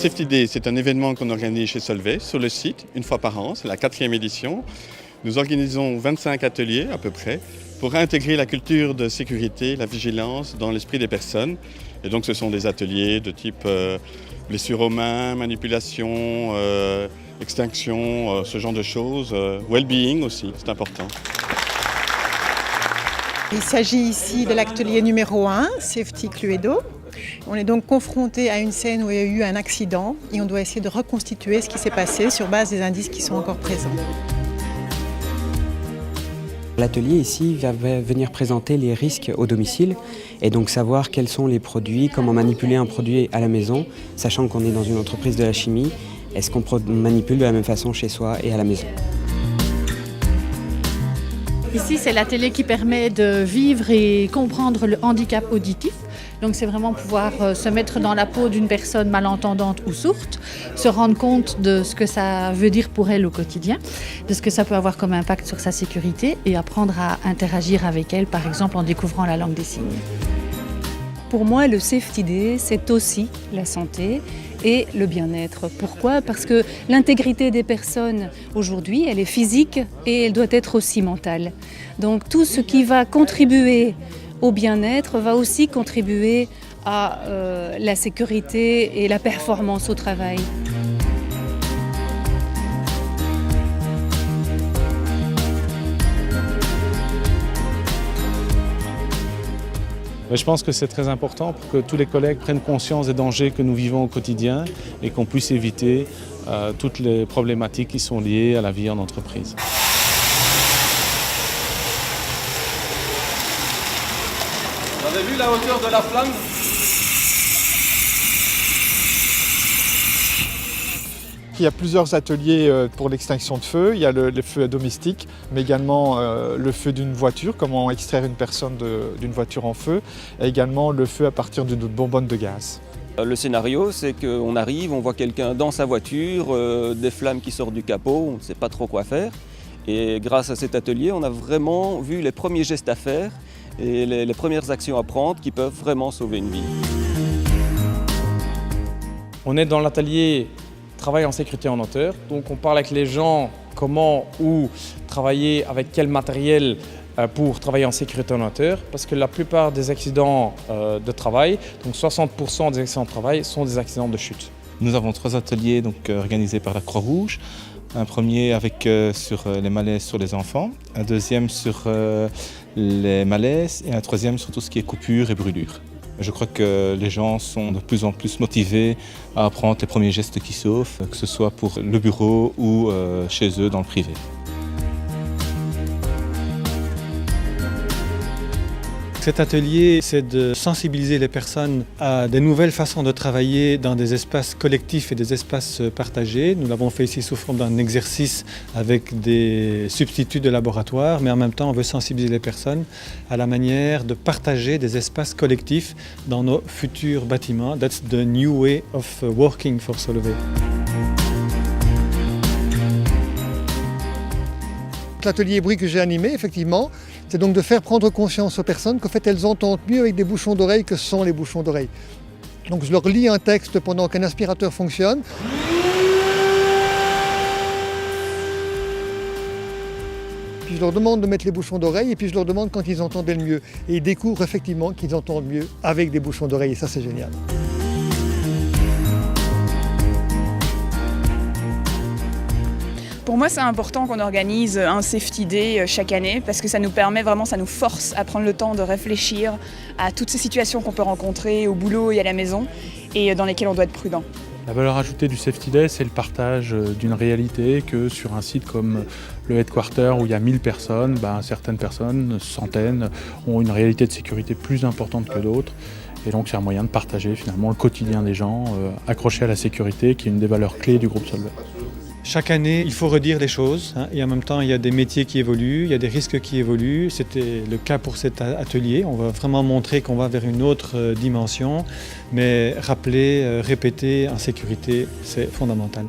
Safety Day, c'est un événement qu'on organise chez Solvay, sur le site, une fois par an. C'est la 4e édition. Nous organisons 25 ateliers à peu près pour intégrer la culture de sécurité, la vigilance dans l'esprit des personnes. Et donc ce sont des ateliers de type blessures aux mains, manipulation, extinction, ce genre de choses. Well-being aussi, c'est important. Il s'agit ici de l'atelier numéro 1, Safety Cluedo. On est donc confronté à une scène où il y a eu un accident et on doit essayer de reconstituer ce qui s'est passé sur base des indices qui sont encore présents. L'atelier ici va venir présenter les risques au domicile et donc savoir quels sont les produits, comment manipuler un produit à la maison, sachant qu'on est dans une entreprise de la chimie. Est-ce qu'on manipule de la même façon chez soi et à la maison ? Ici, c'est l'atelier qui permet de vivre et comprendre le handicap auditif. Donc c'est vraiment pouvoir se mettre dans la peau d'une personne malentendante ou sourde, se rendre compte de ce que ça veut dire pour elle au quotidien, de ce que ça peut avoir comme impact sur sa sécurité et apprendre à interagir avec elle, par exemple en découvrant la langue des signes. Pour moi, le Safety Day, c'est aussi la santé et le bien-être. Pourquoi ? Parce que l'intégrité des personnes aujourd'hui, elle est physique et elle doit être aussi mentale. Donc tout ce qui va contribuer au bien-être va aussi contribuer à la sécurité et la performance au travail. Je pense que c'est très important pour que tous les collègues prennent conscience des dangers que nous vivons au quotidien et qu'on puisse éviter toutes les problématiques qui sont liées à la vie en entreprise. Vous avez vu la hauteur de la flamme ? Il y a plusieurs ateliers pour l'extinction de feu. Il y a le feu domestique, mais également le feu d'une voiture, comment extraire une personne d'une voiture en feu, et également le feu à partir d'une bonbonne de gaz. Le scénario, c'est qu'on arrive, on voit quelqu'un dans sa voiture, des flammes qui sortent du capot, on ne sait pas trop quoi faire. Et grâce à cet atelier, on a vraiment vu les premiers gestes à faire et les premières actions à prendre qui peuvent vraiment sauver une vie. On est dans l'atelier travail en sécurité en hauteur, donc on parle avec les gens comment ou travailler avec quel matériel pour travailler en sécurité en hauteur, parce que la plupart des accidents de travail, donc 60% des accidents de travail sont des accidents de chute. Nous avons 3 ateliers organisés par la Croix-Rouge. Un premier sur les malaises sur les enfants, un deuxième sur les malaises et un troisième sur tout ce qui est coupure et brûlure. Je crois que les gens sont de plus en plus motivés à apprendre les premiers gestes qui sauvent, que ce soit pour le bureau ou chez eux dans le privé. Cet atelier, c'est de sensibiliser les personnes à des nouvelles façons de travailler dans des espaces collectifs et des espaces partagés. Nous l'avons fait ici sous forme d'un exercice avec des substituts de laboratoire, mais en même temps, on veut sensibiliser les personnes à la manière de partager des espaces collectifs dans nos futurs bâtiments. That's the new way of working for Solvay. L'atelier bruit que j'ai animé, effectivement, c'est donc de faire prendre conscience aux personnes qu'en fait elles entendent mieux avec des bouchons d'oreilles que sans les bouchons d'oreilles. Donc je leur lis un texte pendant qu'un aspirateur fonctionne. Puis je leur demande de mettre les bouchons d'oreilles et puis je leur demande quand ils entendaient le mieux. Et ils découvrent effectivement qu'ils entendent mieux avec des bouchons d'oreilles et ça c'est génial. Pour moi, c'est important qu'on organise un Safety Day chaque année parce que ça nous permet vraiment, ça nous force à prendre le temps de réfléchir à toutes ces situations qu'on peut rencontrer au boulot et à la maison et dans lesquelles on doit être prudent. La valeur ajoutée du Safety Day, c'est le partage d'une réalité que sur un site comme le Headquarter où il y a 1000 personnes, certaines personnes, centaines, ont une réalité de sécurité plus importante que d'autres. Et donc c'est un moyen de partager finalement le quotidien des gens accrochés à la sécurité qui est une des valeurs clés du groupe Solvay. Chaque année, il faut redire les choses et en même temps, il y a des métiers qui évoluent, il y a des risques qui évoluent. C'était le cas pour cet atelier. On va vraiment montrer qu'on va vers une autre dimension, mais rappeler, répéter en sécurité, c'est fondamental.